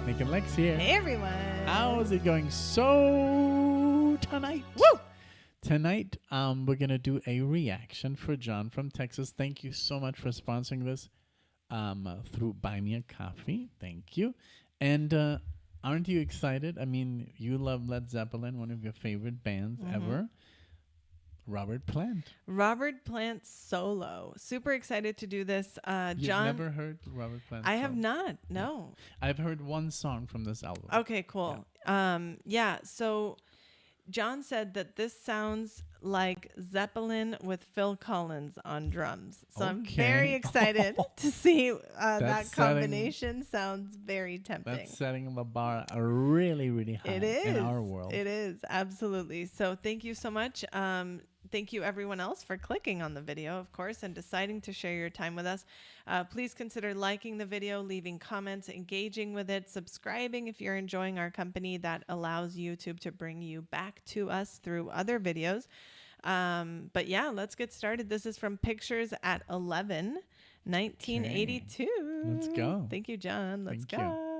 Nick and Lex here. Hey everyone. How's it going? So tonight, Tonight, we're gonna do a reaction for John from Texas. Thank you so much for sponsoring this through Buy Me a Coffee. Thank you. And aren't you excited? I mean, you love Led Zeppelin, one of your favorite bands ever. Robert Plant. Robert Plant solo. Super excited to do this. You've John. never heard Robert Plant? I have solo? not. No. I've heard one song from this album. Okay, cool. Yeah. So John said that this sounds like Zeppelin with Phil Collins on drums. So I'm very excited to see that combination. Sounds very tempting. That's setting the bar really, really high in our world. It is, absolutely. So thank you so much. Thank you everyone else for clicking on the video, of course, and deciding to share your time with us. Please consider liking the video, leaving comments, engaging with it, subscribing if you're enjoying our company. That allows YouTube to bring you back to us through other videos. But yeah, let's get started. This is from Pictures at 11, 1982. Okay. Let's go. Thank you, John. Let's Thank go. you.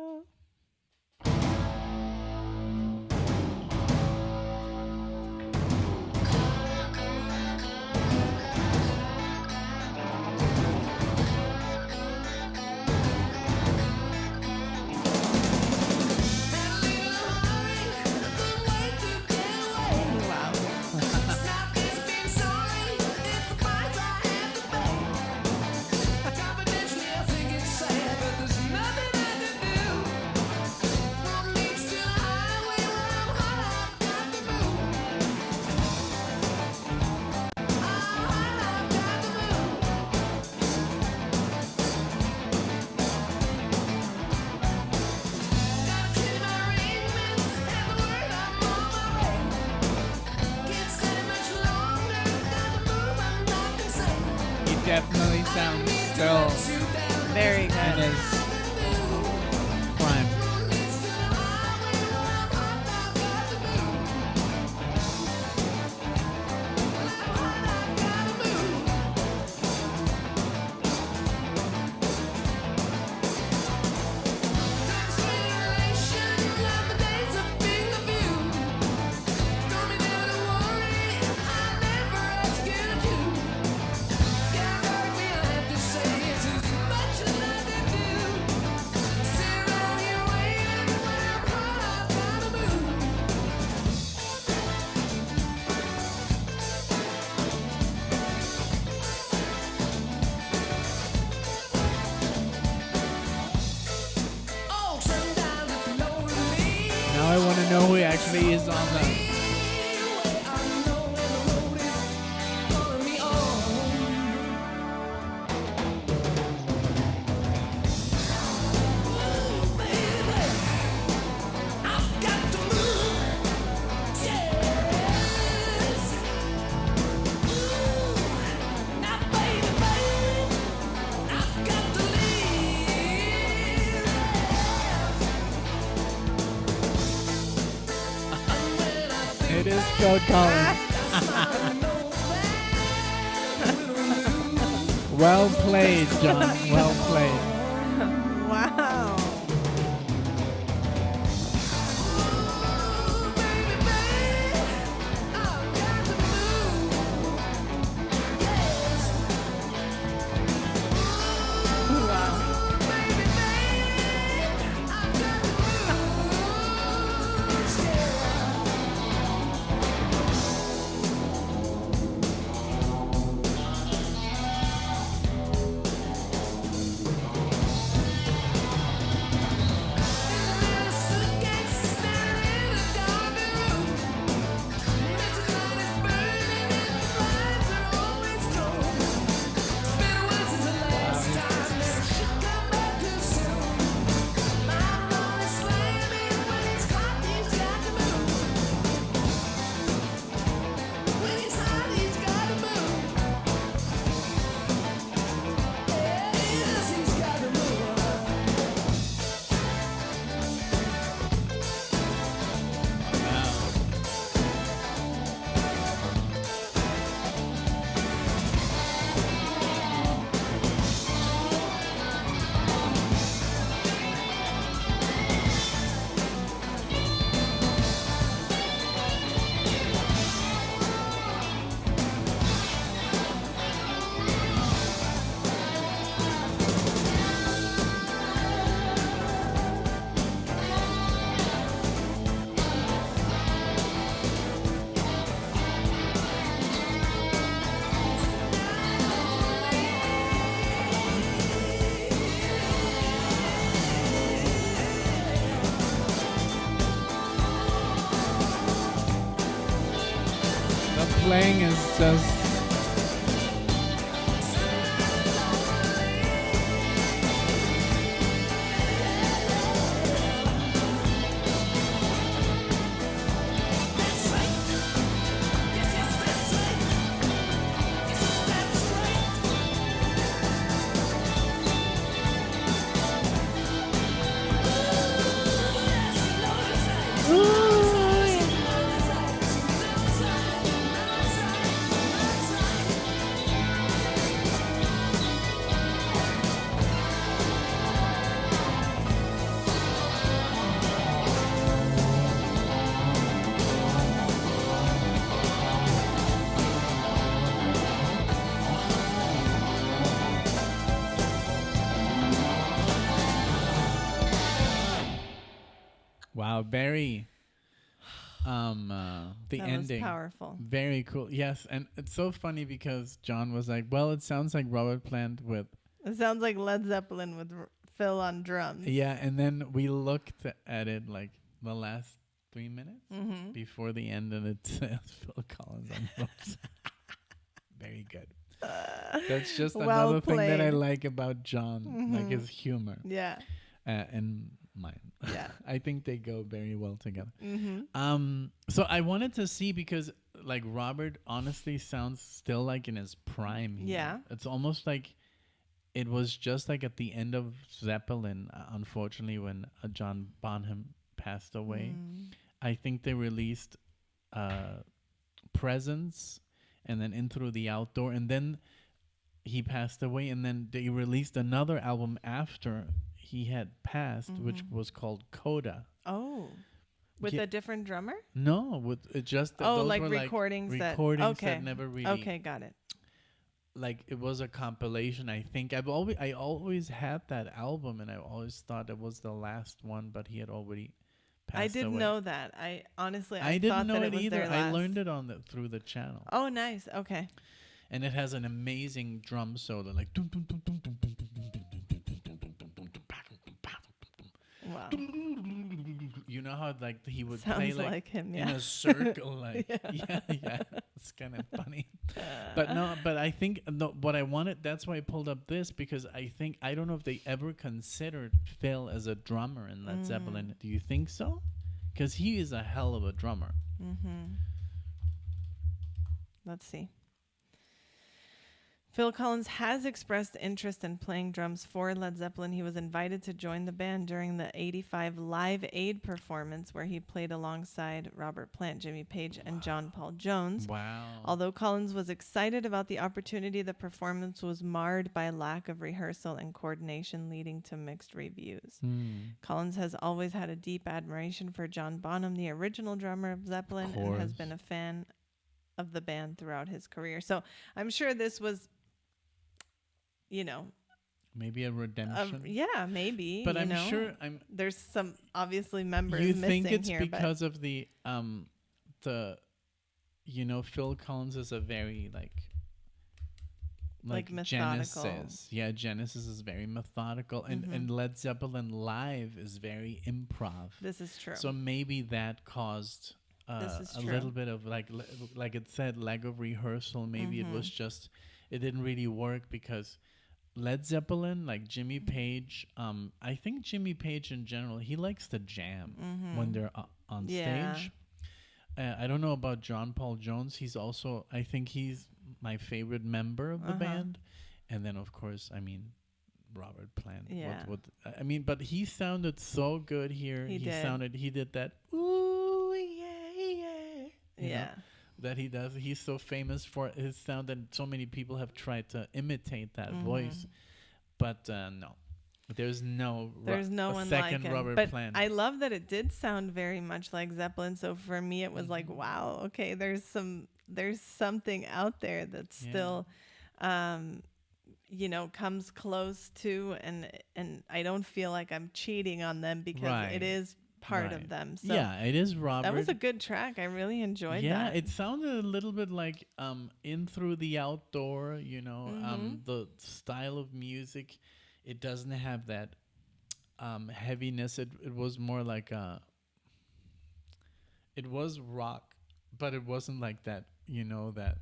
Definitely sounds still very good. In his prime. Now I want to know who actually is on the... It is Phil Collins. Well played, John. Well played. Wow. playing is just. Wow, very the That ending was powerful. very cool. Yes, and it's so funny because John was like, "Well, it sounds like Robert Plant with." It sounds like Led Zeppelin with Phil on drums. Yeah, and then we looked at it like the last 3 minutes before the end, and it says Phil Collins on drums. Very good. That's just Well another thing that I played. like about John, like his humor. Yeah. And mine. Yeah. I think they go very well together. Mm-hmm. So I wanted to see because like Robert honestly sounds still like in his prime here. Yeah. It's almost like it was just like at the end of Zeppelin, unfortunately, when John Bonham passed away. I think they released Presence and then In Through the Outdoor, and then he passed away, and then they released another album after he had passed, which was called Coda. Oh. With Yeah. a different drummer? No, with just those like were recordings like that recordings okay. that never really Okay, got it. like it was a compilation. I think I always had that album, and I always thought it was the last one, but he had already passed I didn't away. know that. I honestly I thought didn't know that it was either. their I last. learned it through the channel, Oh, nice. Okay. and it has an amazing drum solo, like. Dum, dum, dum, dum, dum, dum, dum, dum, dum, dum, dum, dum, dum, dum, dum, dum, dum, Wow. You know how like he would Sounds play like him, in yeah. a circle, like yeah. It's kind of funny, but no. But I think what I wanted. That's why I pulled up this because I don't know if they ever considered Phil as a drummer in Led Zeppelin. Do you think so? Because he is a hell of a drummer. Let's see. Phil Collins has expressed interest in playing drums for Led Zeppelin. He was invited to join the band during the '85 Live Aid performance where he played alongside Robert Plant, Jimmy Page, and John Paul Jones. Wow. Although Collins was excited about the opportunity, the performance was marred by lack of rehearsal and coordination, leading to mixed reviews. Collins has always had a deep admiration for John Bonham, the original drummer of Zeppelin, and has been a fan of the band throughout his career. So I'm sure this was, Maybe a redemption. yeah, maybe. But I'm sure there's some obviously members you missing think it's here, because of the Phil Collins is a very like methodical. Genesis. Yeah, Genesis is very methodical, and Led Zeppelin live is very improv. This is true. So maybe that caused This is a true. little bit of like it said, lack of rehearsal. Maybe it was just it didn't really work because Led Zeppelin, like Jimmy Page, I think Jimmy Page in general, he likes to jam when they're on stage. I don't know about John Paul Jones. He's also, I think he's my favorite member of the band. And then, of course, Robert Plant. Yeah. But he sounded so good here. He did that, ooh, yeah. you know, that he does. He's so famous for his sound, and so many people have tried to imitate that voice. But no. There's no one second like him. Robert But Plant. I love that it did sound very much like Zeppelin. So for me, it was like, wow, okay, there's something out there that's still, comes close to, and I don't feel like I'm cheating on them because it is part of them. So yeah, it is Robert. that was a good track. I really enjoyed that. Yeah, it sounded a little bit like In Through the Outdoor, the style of music. It doesn't have that heaviness. It was more like it was rock, but it wasn't like that that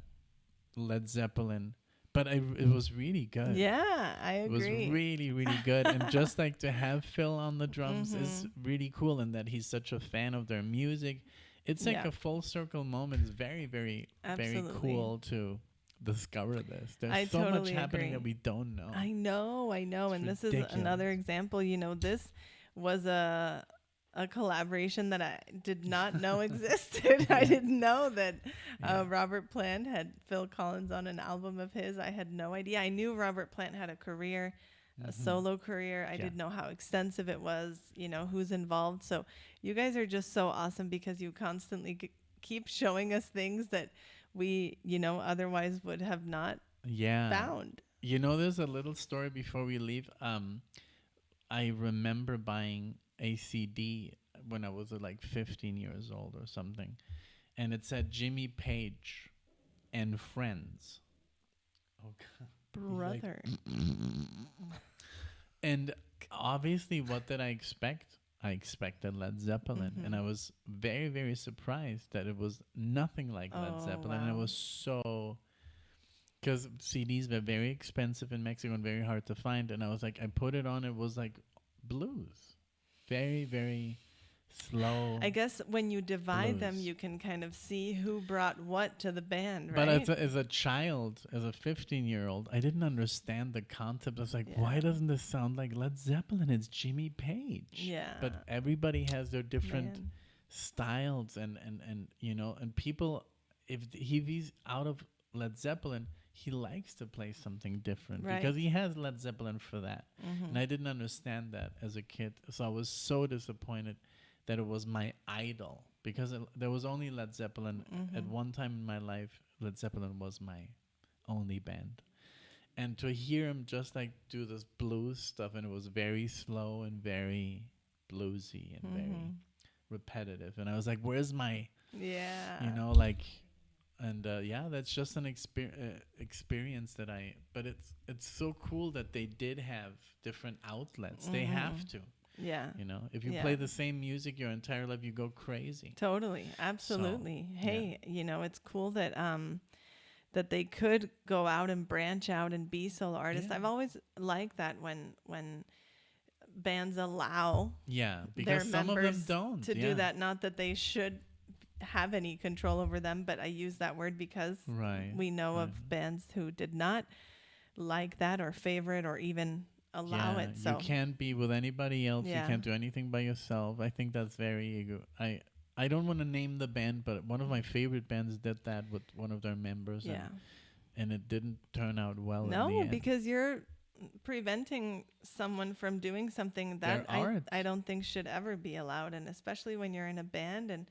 Led Zeppelin, but it was really good. Yeah, I It was agree. really, really good. And just like to have Phil on the drums is Mm-hmm. really cool, and that he's such a fan of their music. It's like Yeah, a full circle moment. It's very, very, very absolutely. cool to discover this. There's I so much totally happening that agree. we don't know. I know, It's and this is another ridiculous. example. This was a collaboration that I did not know existed. I Yeah. didn't know that Yeah. Robert Plant had Phil Collins on an album of his. I had no idea. I knew Robert Plant had a career, a Hmm. solo career. I Yeah. didn't know how extensive it was. Who's involved. So you guys are just so awesome because you constantly keep showing us things that we otherwise would have not Yeah. found. There's a little story before we leave. I remember buying a CD when I was like 15 years old or something, and it said Jimmy Page and Friends. Oh God. He's like, Brother. and obviously, what did I expect? I expected Led Zeppelin, and Mm-hmm. I was very, very surprised that it was nothing like Led Oh, Zeppelin. And it wow. was so, because CDs were very expensive in Mexico and very hard to find. And I was like, I put it on. It was like blues, very, very slow I guess when you divide them, blues. you can kind of see who brought what to the band, But right? as a child, as a 15-year-old, I didn't understand the concept. I was like, why Yeah. doesn't this sound like Led Zeppelin? It's Jimmy Page. Yeah. But everybody has their different Man. styles, and people, if he's out of Led Zeppelin, he likes to play something different Right. because he has Led Zeppelin for that. Mm-hmm. And I didn't understand that as a kid. So I was so disappointed that it was my idol because there was only Led Zeppelin. At Mm-hmm. one time in my life, Led Zeppelin was my only band. And to hear him just like do this blues stuff, and it was very slow and very bluesy and Mm-hmm. very repetitive. And I was like, where's my, Yeah. like, and yeah, that's just an experience but it's so cool that they did have different outlets. They have Mm-hmm. to. Yeah. If you Yeah. play the same music your entire life, you go crazy. Totally. Absolutely. Hey, it's cool that they could go out and branch out and be solo artists. Yeah. I've always liked that when bands allow Yeah, their because some of them members don't. to Yeah. do that. Not that they should have any control over them, but I use that word because Right. we know Right. of bands who did not like that or favor it or even allow Yeah, it. So you can't be with anybody else. You yeah, can't do anything by yourself. I think that's very ego. I don't want to name the band, but one of my favorite bands did that with one of their members, yeah. and it didn't turn out well in the No, end. because you're preventing someone from doing something that Their art. I don't think should ever be allowed, and especially when you're in a band and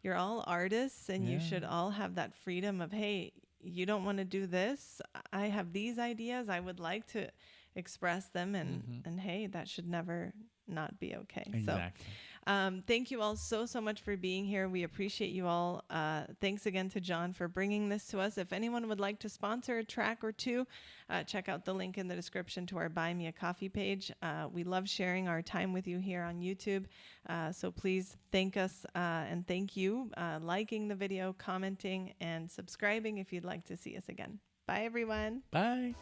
you're all artists and you Yeah. should all have that freedom of, hey, you don't want to do this, I have these ideas, I would like to express them, Mhm. and hey, that should never not be okay. Exactly. So thank you all so much for being here. We appreciate you all. Thanks again to John for bringing this to us. If anyone would like to sponsor a track or two, check out the link in the description to our Buy Me a Coffee page. We love sharing our time with you here on YouTube. So please thank us and thank you liking the video, commenting, and subscribing if you'd like to see us again. Bye, everyone. Bye.